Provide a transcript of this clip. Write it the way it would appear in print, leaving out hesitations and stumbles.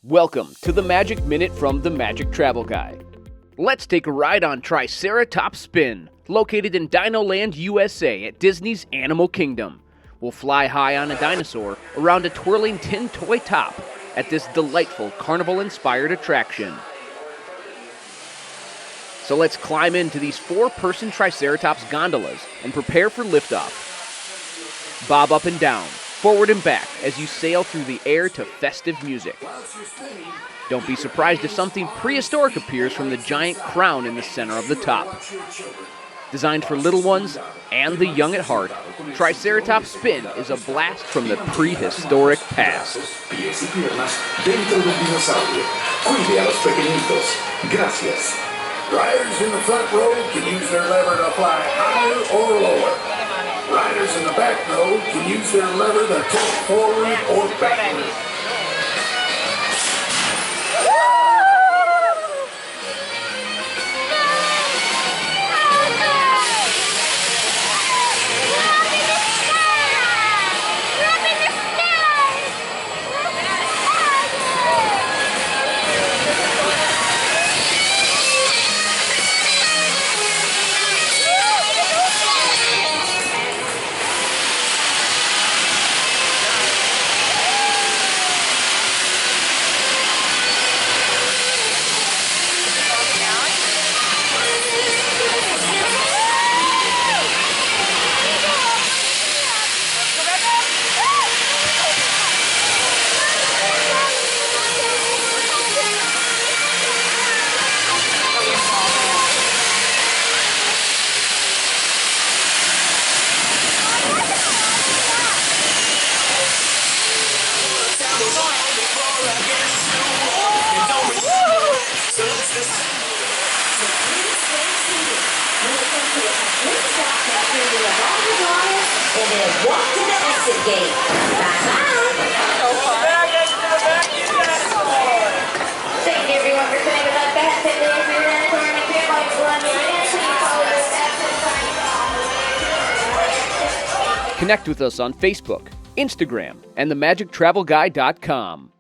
Welcome to the Magic Minute from the Magic Travel Guy. Let's take a ride on TriceraTop Spin, located in DinoLand, U.S.A. at Disney's Animal Kingdom. We'll fly high on a dinosaur around a twirling tin toy top at this delightful carnival-inspired attraction. So let's climb into these 4-person Triceratops gondolas and prepare for liftoff. Bob up and down, forward and back as you sail through the air to festive music. Don't be surprised if something prehistoric appears from the giant crown in the center of the top. Designed for little ones and the young at heart, TriceraTop Spin is a blast from the prehistoric past. Riders in the front row can use their lever to fly higher or lower. Riders in the back row can use their lever to tilt forward or backward. And then walk to the exit gate. Bye-bye. Thank you everyone for coming with us. Go ahead and sit there for your dinosaur and if you're going to run your dance, you follow us. Connect with us on Facebook, Instagram, and themagictravelguy.com.